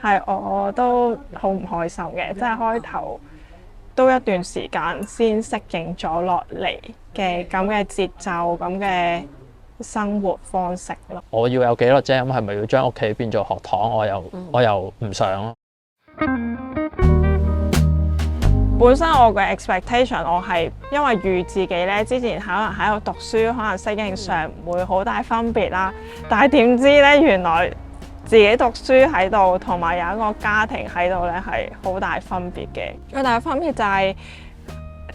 係我都好唔開心嘅，即係開頭都一段時間先適應咗落嚟嘅咁嘅節奏，咁嘅生活方式咯。我要有紀律啫，咁係咪要將屋企變做學堂？我又唔想咯。本身我嘅 expectation 我係因為預自己咧之前可能喺度讀書，可能適應上唔會好大分別啦。但係點知咧，原來自己讀書喺度，同埋有一個家庭喺度咧，係好大分別嘅。最大分別就係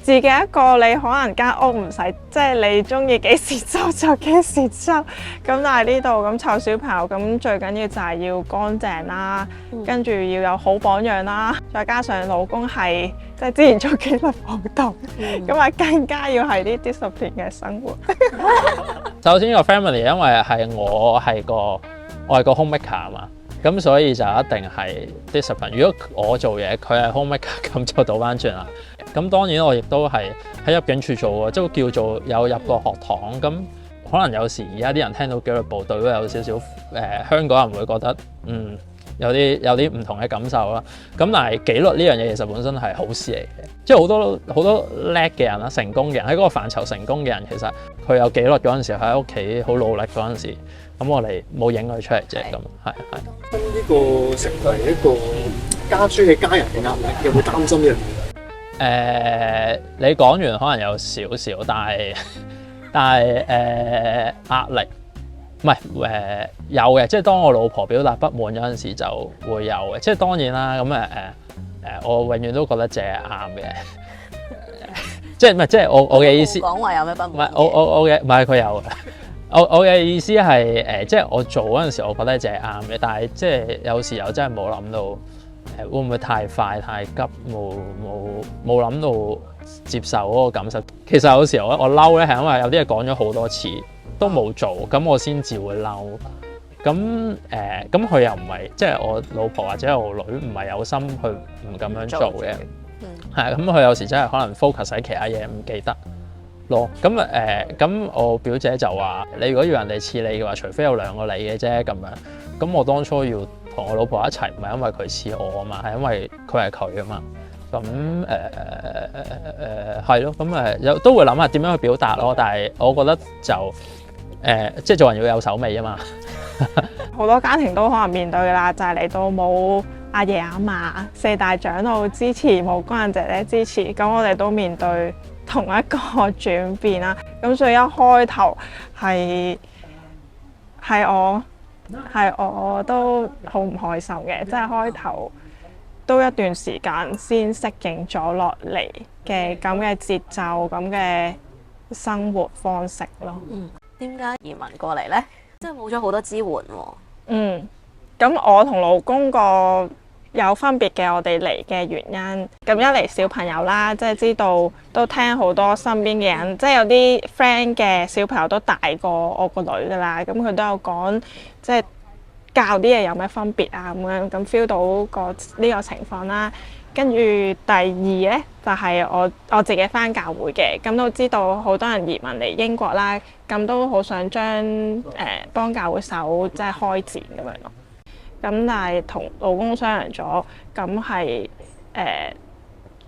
自己一個，你可能間屋唔使，即係你中意幾時收就幾時收。咁但係呢度咁湊小朋友，咁最緊要就係要乾淨啦，跟住要有好榜樣啦，再加上老公係即係之前做紀律部隊，咁啊更加要係啲 discipline 嘅生活。首先個 family 因為係我係個 homemaker 啊嘛，咁所以就一定係 discipline。如果我做嘢，佢係 homemaker，咁就倒翻轉啦。咁當然我亦都係喺入境處做嘅，即係叫做有入過學堂。咁可能有時而家啲人聽到紀律部隊都有少少香港人會覺得有啲唔同嘅感受啦。咁但係紀律呢樣嘢其實本身係好事嚟嘅，即係好多叻嘅人啦，成功嘅人喺嗰個範疇成功嘅人，其實佢有紀律嗰陣時喺屋企好努力嗰陣時，咁我哋冇影佢出嚟啫。咁係。呢個成為一個家書嘅家人嘅壓力，有冇擔心呢樣嘢？你講完可能有少少，但係壓力唔係有嘅，即係當我老婆表達不滿有陣時就會有嘅，即係當然啦。咁我永遠都覺得自己係啱嘅，即係我嘅意思。講話有咩不滿？唔係我嘅，唔係佢有嘅。我嘅意思係即係我做嗰陣時，我覺得自己係啱嘅，但係即係有時又真係冇諗到。會唔會太快太急？冇諗到接受嗰個感受。其實有時候我嬲咧，係因為有啲嘢講咗好多次都冇做，咁我先至會嬲。咁佢又唔係即係我老婆或者我女唔係有心去唔咁樣做嘅。係咁佢有時真係可能 focus 喺其他嘢唔記得咯。咁我表姐就話：你如果要人哋似你嘅話，除非有兩個你嘅啫咁樣。咁我當初要同我老婆一齊，唔係因為佢似我啊嘛，係因為佢係佢啊嘛。咁係咯，咁都會諗下點樣去表達咯。但係我覺得就即係做人要有手尾啊嘛。好多家庭都可能面對㗎啦，就係嚟到冇阿爺阿嫲、四大長老支持，冇工人姐姐支持，咁我哋都面對同一個轉變啦。咁所以一開頭係我都好唔開心嘅，即係開頭都一段時間先適應咗落嚟嘅咁嘅節奏、咁嘅生活方式咯。點解移民過嚟呢？即係冇咗好多支援喎。咁我同老公個有分別嘅，我哋嚟嘅原因，咁一嚟小朋友啦，即係知道都聽好多身邊嘅人，即係有啲 friend 嘅小朋友都大過我個女㗎啦，咁佢都有講，即係教啲嘢有咩分別啊咁樣，咁 feel 到呢個情況啦。跟住第二呢，就係我自己返教會嘅，咁都知道好多人移民嚟英國啦，咁都好想將幫教會手即係開展咁樣咯。咁但係同老公商量咗，咁係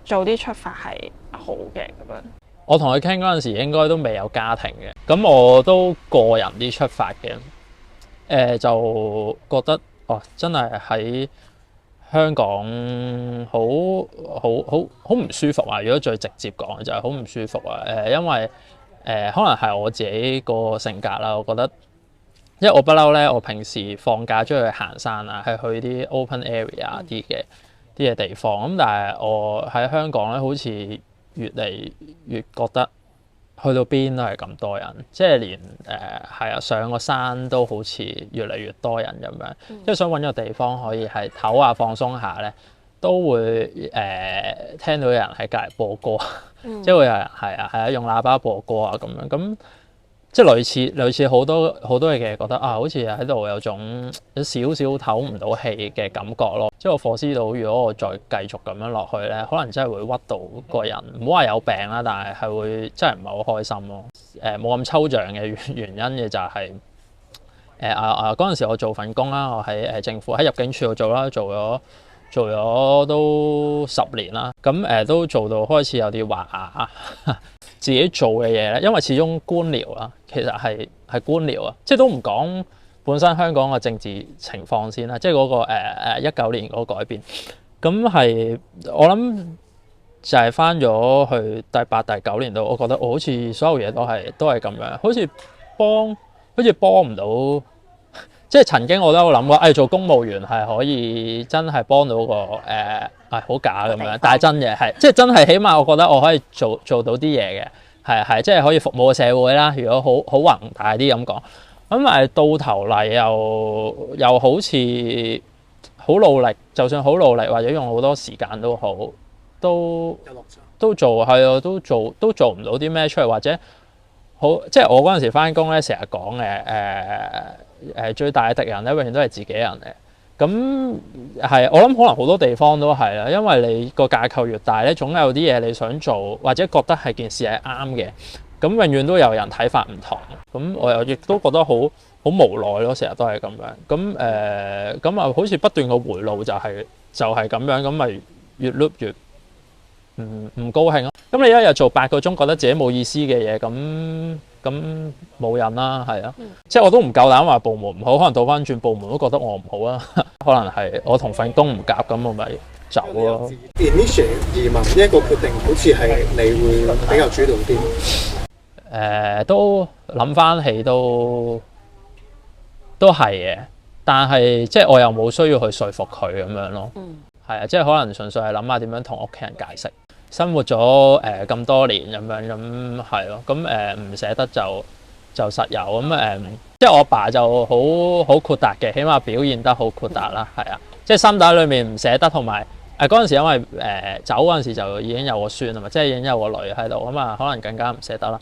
早啲出發係好嘅咁樣。我同佢傾嗰陣時，應該都未有家庭嘅，咁我都個人啲出發嘅，就覺得真係喺香港好唔舒服啊！如果最直接講就係好唔舒服啊！因為可能係我自己個性格啦，我覺得。因為我不嬲咧，我平時放假出去行山啊，係去啲 open area 啲嘅地方。咁但係我喺香港咧，好似越嚟越覺得去到邊都係咁多人，即係連上個山都好似越嚟越多人咁樣。即係想揾個地方可以係唞下放鬆下咧，都會聽到有人喺隔離播歌，即係會有人係用喇叭播歌啊咁樣咁。即係類似好多嘢嘅，覺得好似喺度有種有少少唞唔到氣嘅感覺咯。即係我課思到，如果我再繼續咁樣落去咧，可能真係會屈到個人，唔好話有病啦，但係會真係唔係好開心咯。冇咁抽象嘅原因嘅就係嗰陣時我做份工啦，我喺政府喺入境處度做啦，做咗都10年啦，咁都做到開始有啲話自己做嘅嘢咧，因為始終官僚啦，其實係官僚啊，即係都唔講本身香港嘅政治情況先啦，即係嗰個19年嗰個改變，咁係我諗就係翻咗去第8、第9年度，我覺得我好似所有嘢都係咁樣，好似幫唔到。即係曾經我都有諗過，做公務員係可以真係幫到個好假咁樣，但係真嘅係即係真係，起碼我覺得我可以做到啲嘢嘅，係即係可以服務個社會啦。如果好宏大啲咁講，咁到頭嚟又好似好努力，就算好努力或者用好多時間都好，都做係啊，都做唔到啲咩出嚟，或者好即係我嗰陣時返工咧，成日講嘅最大嘅敵人咧，永遠都係自己人嚟。咁係我諗可能好多地方都係啦，因為你個架構越大咧，總有啲嘢你想做或者覺得係件事係啱嘅，咁永遠都有人睇法唔同。咁我又亦都覺得好無奈咯，成日都係咁樣。咁好似不斷個回路就係咁樣，咁咪越碌越唔高興咯。咁你一日做8個鐘，覺得自己冇意思嘅嘢，咁冇癮啦，係啊，即係我都唔夠膽話部門唔好，可能倒翻轉部門都覺得我唔好啊，可能係我同份工唔夾，咁我咪走咯。Initiate 移民呢一個決定，好似係你會比較主動啲。都諗翻起都係嘅，但係即係我又冇需要去說服佢咁樣咯。係啊，即係可能純粹係諗下點樣同屋企人解釋。生活咗咁多年咁樣，咁係咯，咁唔捨得就實有咁即係我爸就好豁達嘅，起碼表現得好豁達啦，係啊，即係心底裏面唔捨得，同埋嗰陣時因為走嗰陣時就已經有個孫啊嘛，即係已經有個女喺度咁啊，可能更加唔捨得啦。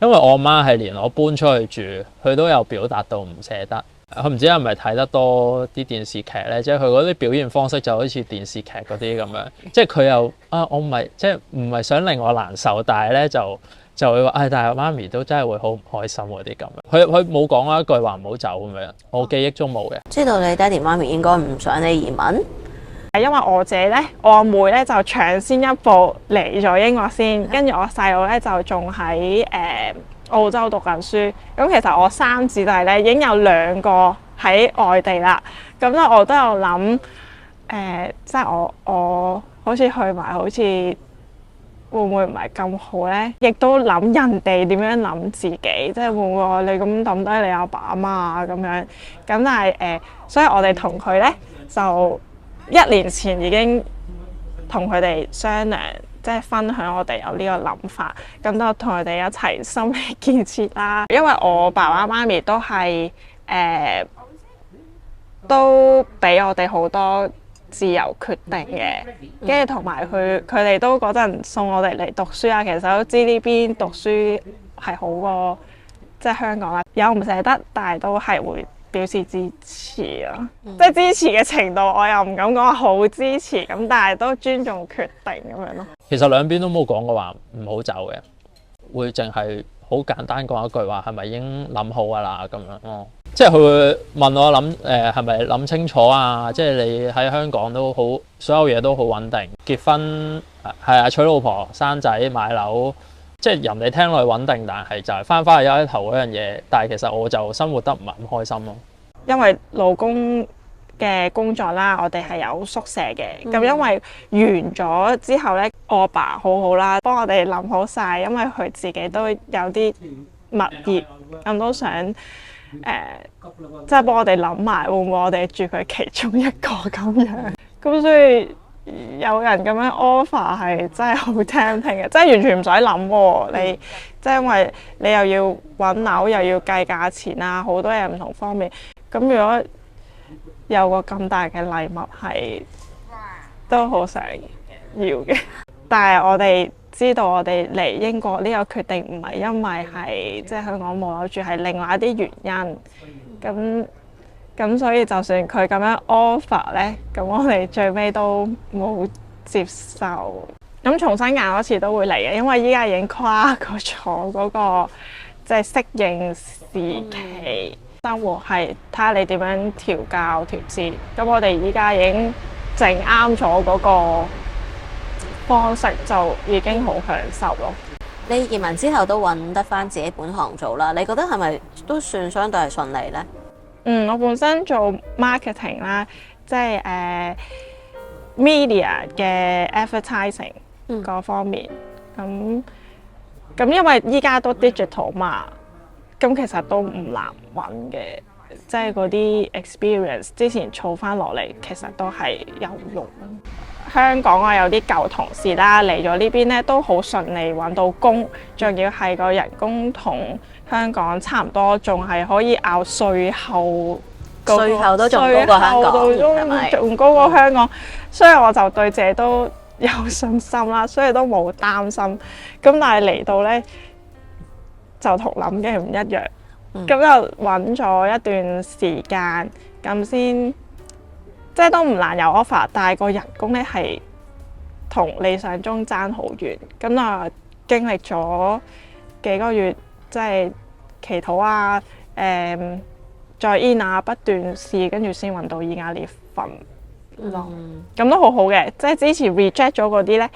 因為我媽係連我搬出去住，佢都有表達到唔捨得。佢唔知係咪睇得多啲電視劇咧，即係佢嗰啲表現方式就好似電視劇嗰啲咁樣，即係佢又我唔係即係唔係想令我難受，但係咧就會話但係媽咪都真係會好唔開心嗰啲咁樣。佢冇講一句話唔好走咁樣，我記憶中冇嘅。知道你爹哋媽咪應該唔想你移民，因為我自己咧，我阿妹咧就搶先一步嚟咗英國先，跟住我細佬咧就仲喺澳洲讀緊書。咁其實我3姊弟咧已經有2個喺外地啦。咁咧我都有諗即係我好似去埋，好似會唔會唔係咁好咧？亦都諗人哋點樣諗自己，即係會唔會你咁抌低你阿爸阿媽啊咁樣？咁但係所以我哋同佢咧就1年前已經同佢哋商量，即係分享我哋有呢個諗法，咁就同佢哋一齊心理建設啦。因為我爸爸媽咪都係都俾我哋好多自由決定嘅，跟住同埋佢哋都嗰陣送我哋嚟讀書啊。其實都知呢邊讀書係好過即係香港啦，有唔捨得，但係都係會表示支持啊。即係支持嘅程度，我又唔敢講話好支持咁，但係都尊重決定咁樣咯。其實兩邊都冇講過話唔好走嘅，會淨係好簡單講一句話係咪已經諗好㗎啦咁樣咯。即係佢會問我諗係咪諗清楚啊？即係你喺香港都好，所有嘢都好穩定，結婚係啊，娶老婆、生仔、買樓，即係人哋聽落去穩定，但係就係翻返去一頭嗰樣嘢。但係其實我就生活得唔係咁開心咯。因為老公嘅工作啦，我哋係有宿舍嘅。咁因為完咗之後咧，我爸好好啦，幫我哋諗好晒，因為佢自己都有啲物業，咁都想即係幫我哋諗埋會唔會我哋住佢其中一個咁樣。咁所以有人咁樣 offer 係真係好 tempting 嘅，即係完全唔使諗喎。你即係因為你又要揾樓，又要計價錢啊，好多嘢唔同方面。咁如果有個咁大嘅禮物係都好想要嘅，但係我哋知道我哋嚟英國呢個決定唔係因為係即係香港冇樓住，係另外一啲原因。咁所以就算佢咁樣 offer 咧，咁我哋最尾都冇接受。咁重新揀多次都會嚟嘅，因為依家已經跨過咗嗰個即係適應時期。生活係睇下你點樣調教調節。咁我哋依家已經整啱咗嗰個方式，就已經好享受咯。你移民之後都揾得翻自己本行做啦，你覺得係咪都算相對係順利呢？我本身做 marketing 啦，即係media 嘅 advertising 嗰方面。咁因為依家都 digital 嘛，咁其實都唔難揾嘅，即係嗰啲 experience 之前儲翻落嚟，其實都係有用。香港我有啲舊同事啦，嚟咗呢邊咧都好順利揾到工，仲要係個人工同香港差唔多，仲係可以拗稅後，稅後都仲高過香港，係咪？仲高過香港，所以我就對自己都有信心啦，所以都冇擔心。咁但係嚟到咧就同諗嘅唔一樣，咁就揾咗一段時間，咁先。即係都唔難有 offer，但係個人工咧係同理想中爭好遠。咁啊，經歷咗幾個月，即係祈禱啊，再 in 啊，不斷試，跟住先揾到依家呢份咯。咁都好好嘅，即係之前 reject 咗嗰啲咧，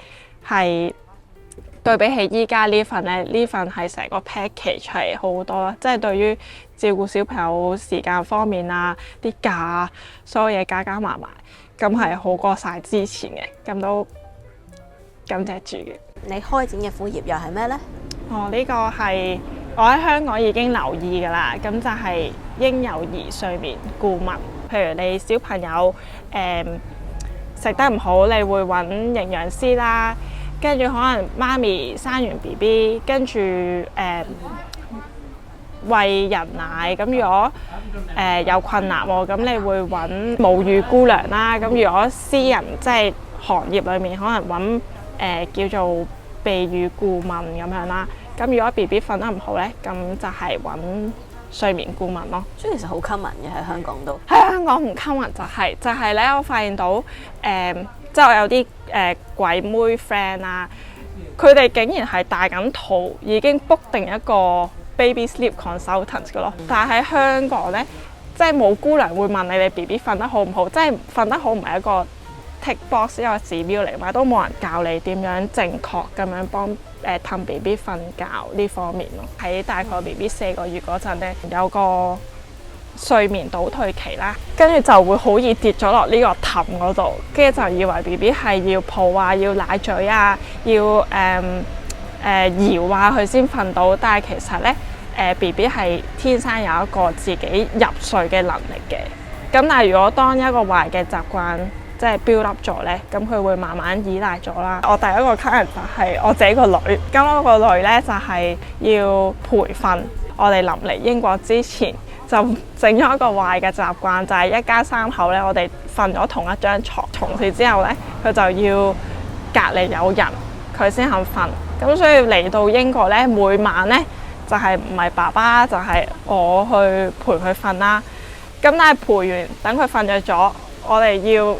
係對比起依家呢份咧，呢份係成個 package 係好多啦。即係對於照顧小朋友時間方面啊，啲假啊，所有嘢加加埋埋，咁係好過晒之前嘅，咁都感謝主嘅。你開展嘅副業又係咩呢？呢個係我喺香港已經留意㗎啦，咁就係嬰幼兒睡眠顧問。譬如你小朋友食得唔好，你會揾營養師啦，跟住可能媽咪生完 BB， 跟住餵人奶，咁如果有困難喎，咁你會揾母乳姑娘啦。咁如果私人即係行業裏面，可能揾叫做備乳顧問咁樣啦。咁如果 BB 瞓得唔好咧，咁就係揾睡眠顧問咯。所以其實好 common 嘅喺香港都。喺香港唔 common 就係咧，我發現到即係我有啲鬼妹 friend 啦，佢哋竟然係大緊肚已經 book 定一個baby sleep consultant 嘅咯，但係喺香港咧，即係冇姑娘會問你哋 BB 瞓得好唔好，即係瞓得好唔係一個 tick box 一個指標嚟嘛，都冇人教你點樣正確咁樣幫氹 BB 瞓覺呢方面咯。喺大概 BB 4個月嗰陣咧，有個睡眠倒退期啦，跟住就會好易跌咗落呢個氹嗰度，跟住就以為 BB 係要抱啊，要奶嘴啊，要搖啊佢先瞓到，但係其實咧BB 係天生有一個自己入睡嘅能力嘅。咁但係如果當一個壞嘅習慣即係 build up 咗咧，咁佢會慢慢依賴咗啦。我第一個 client 就係我自己個女，咁我個女咧就係要培訓。我哋臨嚟英國之前就整咗一個壞嘅習慣，就係一家三口咧，我哋瞓咗同一張床。從此之後咧，佢就要隔離有人，佢先肯瞓。咁所以嚟到英國咧，每晚咧就係唔係爸爸就係我去陪佢瞓啦。咁但係陪完等佢瞓着咗，我哋要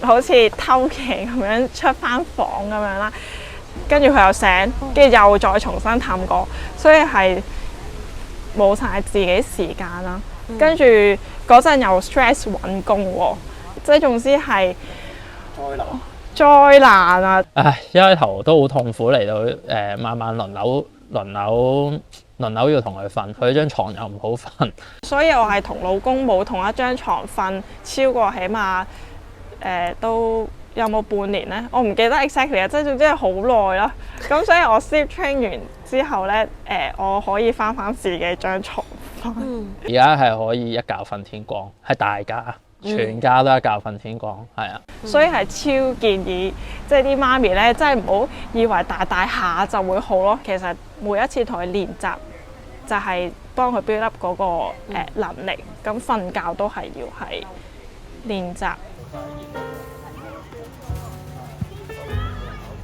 好似偷騎咁樣出翻房咁樣啦。跟住佢又醒，跟住又再重新探過，所以係冇晒自己時間啦。跟住嗰陣又 stress 揾工喎，即係總之係災難啊！唉，一開頭都好痛苦嚟到慢慢輪流要同佢瞓，佢張床又唔好瞓。所以我係同老公冇同一張床瞓超過起碼都有冇半年咧？我唔記得 exactly 啊，即係總之係好耐啦。咁所以我 sleep train 完之後咧，我可以翻自己張床瞓。而家係可以一覺瞓天光，係大家全家都一覺瞓天光，係啊。所以係超建議，即係啲媽咪咧，真係唔好以為大下就會好咯。其實每一次同佢練習，就係幫佢 build up 嗰個能力。咁瞓覺都係要係練習。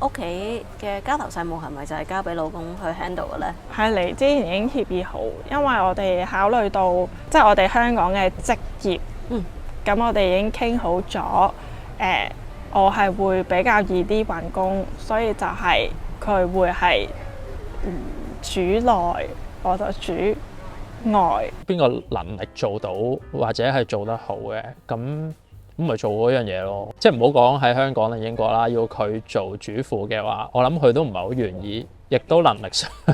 屋企嘅家頭細務係咪就係交俾老公去 handle 嘅咧？係嚟之前已經協議好，因為我哋考慮到即係我哋香港嘅職業，咁我哋已經傾好咗。我係會比較易啲揾工，所以就係佢會係煮內，我就煮外。邊個能力做到或者係做得好嘅，咁咪做嗰樣嘢咯。即係唔好講喺香港定英國啦，要佢做主婦嘅話，我諗佢都唔係好願意，亦都能力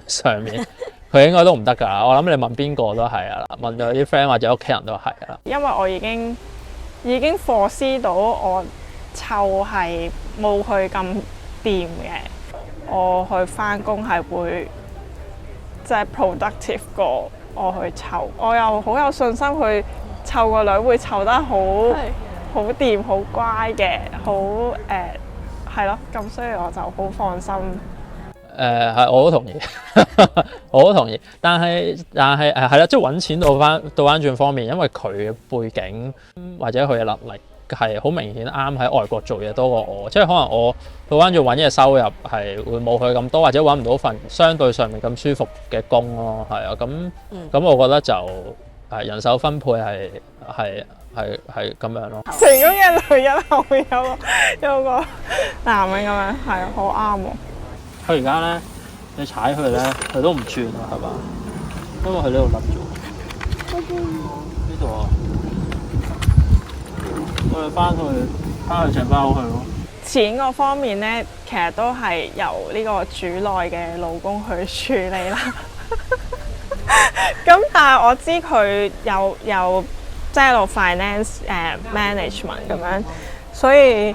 上面佢應該都唔得㗎。我諗你問邊個都係啊，問咗啲 friend 或者屋企人都係啊。因為我已經 foresee 到我湊係冇佢咁掂嘅，我去翻工係會即係 productive 過我去湊，我又好有信心去湊個女會湊得好掂、好乖嘅，好係咯，咁所以我就好放心。係，我好同意，我好同意。但係係啦，即係揾錢倒翻轉方面，因為佢嘅背景或者佢嘅能力係好明顯啱喺外國做嘢多過我，即係可能我倒翻轉揾嘢收入係會冇佢咁多，或者揾唔到份相對上面咁舒服嘅工咯，係啊，咁我覺得就人手分配係咁樣咯。成功嘅女人後面有個男人咁樣，係啊，好啱喎。佢而家咧，你踩佢咧，佢都唔轉啊，係嘛？因為佢呢度甩咗。呢度啊，我哋翻去整翻好佢咯。錢嗰方面咧，其實都係由呢個主內嘅老公去處理啦。咁但係我知佢有即係做 finance management 咁樣，所以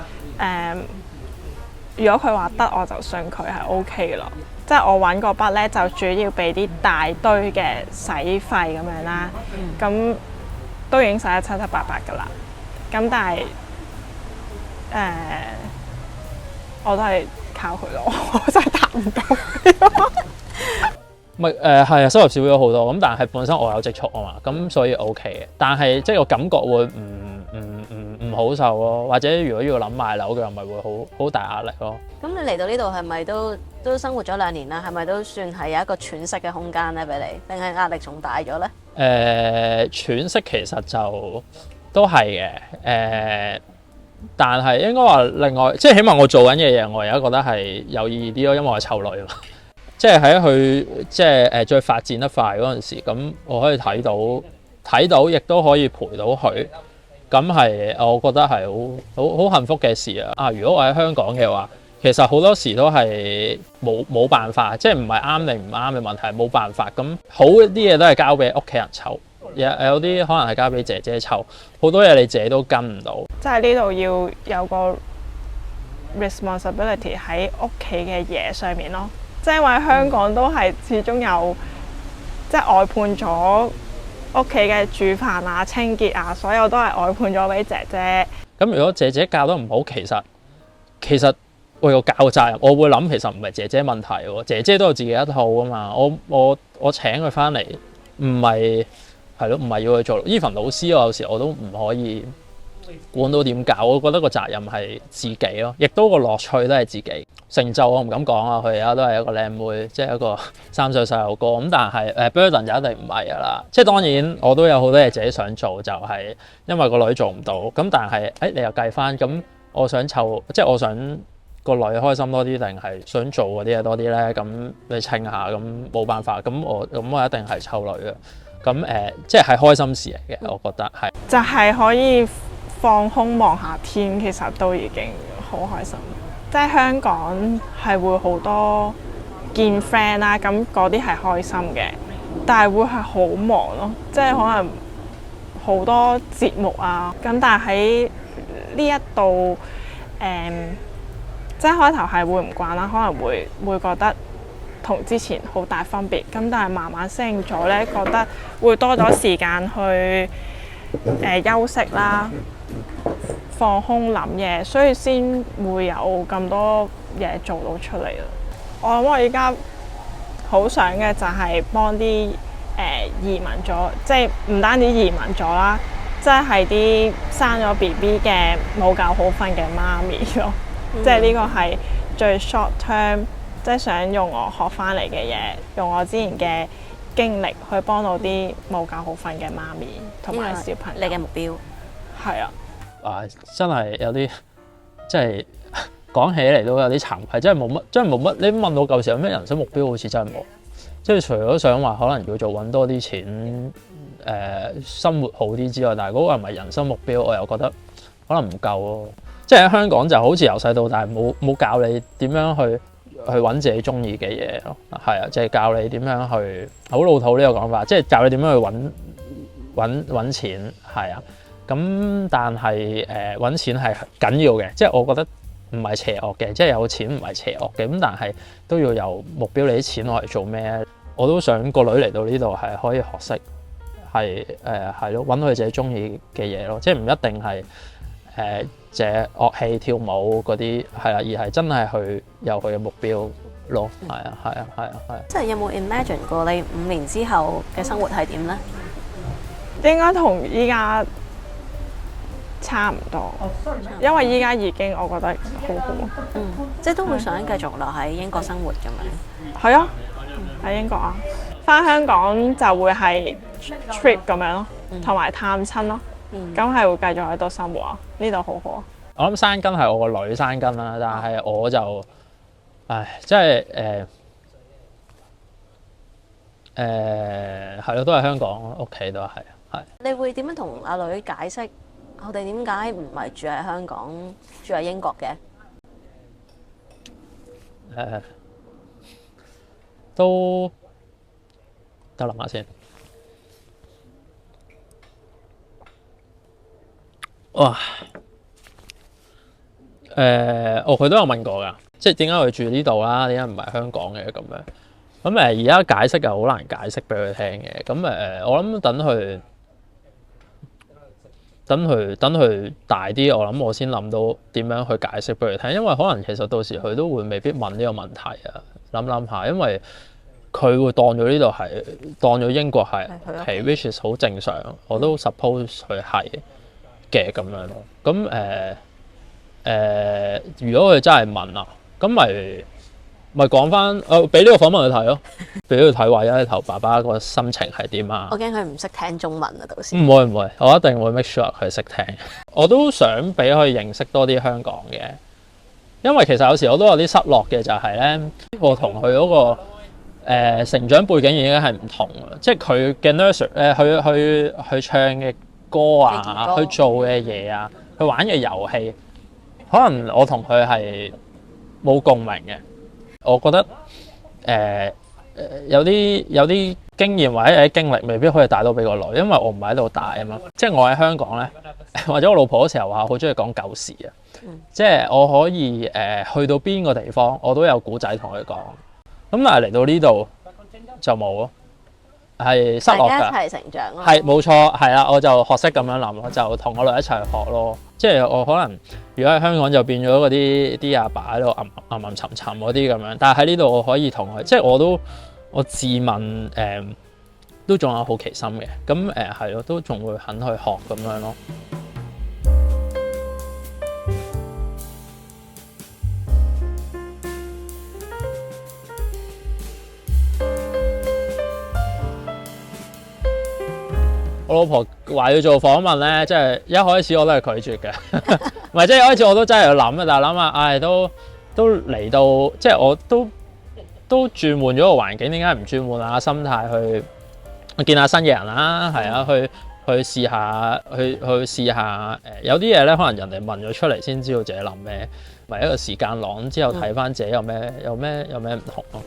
如果佢話得，我就信佢係 OK 咯。即係我揾個筆咧，就主要俾啲大堆嘅使費咁樣啦。咁都已經使得七七八八㗎啦。咁但係我都係靠佢咯，我真係達唔到。咪係啊，收入少咗好多。咁但係本身我有積蓄啊嘛，咁所以 OK 嘅。但係即係個感覺會唔好受咯，或者如果要諗買樓嘅，咪會好大壓力咯。咁你嚟到呢度係咪都生活咗2年啦？係咪都算係有一個喘息嘅空間咧俾你？定係壓力仲大咗咧？喘息其實就都係嘅，但係應該話另外，即係起碼我做緊嘅嘢，我而家覺得係有意義啲咯，因為我係湊女嘛。即係喺佢即係再發展得快嗰陣時，咁我可以睇到，亦都可以陪到佢。咁係，我覺得係好幸福嘅事啊！如果我喺香港嘅話，其實好多時都係冇辦法，即係唔係啱定唔啱嘅問題，冇辦法。咁好啲嘢都係交俾屋企人湊，有啲可能係交俾姐姐湊，好多嘢你自己都跟唔到。即係呢度要有個 responsibility 喺屋企嘅嘢上面咯。即係因為香港都係始終有即係外判咗。屋企嘅煮飯啊、清潔啊，所有都係外判咗俾姐姐。咁如果姐姐教得唔好，其實我有教嘅責任，我會諗其實唔係姐姐問題喎，姐姐都有自己一套啊嘛。我請佢翻嚟，唔係要佢做。even 老師我有時我都唔可以管到點教，我覺得個責任係自己咯，亦都個樂趣都係自己。成就我唔敢講啊，佢而家都係一個靚妹，即係一個3歲細路哥咁。但係burden 就一定唔係㗎啦。即係當然我都有好多嘢自己想做，就係因為個女做唔到。咁但係你又計翻咁，我想湊，即係我想個女開心多啲，定係想做嗰啲嘢多啲咧？咁你稱下，咁冇辦法。咁我一定係湊女嘅。咁即係開心事嚟嘅，我覺得係。就係可以放空望下天，其實都已經好開心。即係香港係會好多見 friend 啦，咁嗰啲係開心嘅，但係會係好忙咯，即係可能好多節目啊，咁但係喺呢一度即係開頭係會唔慣啦，可能會覺得同之前好大分別，咁但係慢慢適應咗咧，覺得會多咗時間去休息啦。放空諗嘢，所以先會有咁多嘢做到出嚟啦。我諗我而家好想嘅就係幫啲移民咗，即係唔單止移民咗啦，即係啲生咗 BB 嘅冇覺好瞓嘅媽咪咯。即係呢個係最 short term，即係想用我學翻嚟嘅嘢，用我之前嘅經歷去幫到啲冇覺好瞓嘅媽咪同埋小朋友。你嘅目標係啊。真係有啲，即係講起嚟都有啲慚愧，真係冇乜。你問我舊時有咩人生目標，好似真係冇。即係除咗想話可能叫做揾多啲錢，生活好啲之外，但係嗰個係咪人生目標？我又覺得可能唔夠咯。即係喺香港就好似由細到大冇教你點樣去揾自己中意嘅嘢咯。係啊，即係教你點樣去好老土呢個講法，即係教你點樣去揾錢係啊。咁但係揾錢係緊要嘅，即係我覺得唔係邪惡嘅，即係有錢唔係邪惡嘅。咁但係都要有目標，你啲錢攞嚟做咩？我都想個女嚟到呢度係可以學識係咯，揾佢自己中意嘅嘢咯，即係唔一定係即係樂器跳舞嗰啲係啦，而係真係去有佢嘅目標咯。係啊。即係有冇 imagine 過你5年之後嘅生活係點咧？應該同依家差唔多，因為依家已經我覺得好好。即係都會想繼續留喺英國生活咁樣。係啊，喺英國啊，返香港就會係 trip 咁樣咯，同埋探親咯。咁係會繼續喺度生活啊，呢度好好啊。我諗生根係我個女生根啦，但係我就即係係咯，都係香港屋企都係。你會點樣同阿女解釋我哋點解唔係住喺香港，住喺英國嘅？都得諗下先。哇！佢都有問過㗎，即係點解佢住呢度啦？點解唔係香港嘅咁樣？咁而家解釋又好難解釋俾佢聽嘅。咁我諗等佢大啲，我諗我先諗到點樣去解釋俾佢聽，因為可能其實到時佢都會未必問呢個問題啊。諗下，因為佢會當咗呢度係當咗英國係，which is 好正常，我都 suppose 佢係嘅咁樣咯。咁如果佢真係問啊，咁咪講翻，俾呢個訪問佢睇咯，俾佢睇話一頭爸爸個心情係點啊？我驚佢唔識聽中文啊，到時唔會，我一定會 make sure 佢識聽。我都想俾佢認識多啲香港嘅，因為其實有時我都有啲失落嘅，就係咧，我同佢嗰個成長背景已經係唔同啦，即係佢嘅 nurture 去唱嘅歌啊，去做嘅嘢啊，去玩嘅遊戲，可能我同佢係冇共鳴嘅。我覺得有啲經驗或者有啲經歷未必可以帶到俾個女，因為我唔係喺度大啊嘛。即係我喺香港咧，或者我老婆嗰時候話好中意講舊事啊。即係我可以去到邊個地方，我都有古仔同佢講。咁但係嚟到呢度就冇咯，係失落㗎。大家一齊成長咯。係冇錯，係啦，我就學識咁樣諗咯，就同我女一齊學咯。即係我可能如果喺香港就變咗嗰啲阿爸喺度吟沉沉嗰啲咁樣，但係喺呢度我可以同佢，即係我自問都仲有好奇心嘅，咁係咯，都仲會肯去學咁樣咯。我老婆話要做訪問咧，即係一開始我都係拒絕嘅，唔係即係一開始我都真係諗嘅，但係諗下，都嚟到，即係我都轉換咗個環境，點解唔轉換下心態去見下新嘅人啦？係啊，去試下，去試下有啲嘢咧，可能人哋問咗出嚟先知道自己諗咩，咪一個時間囊之後睇翻自己有咩唔同咯。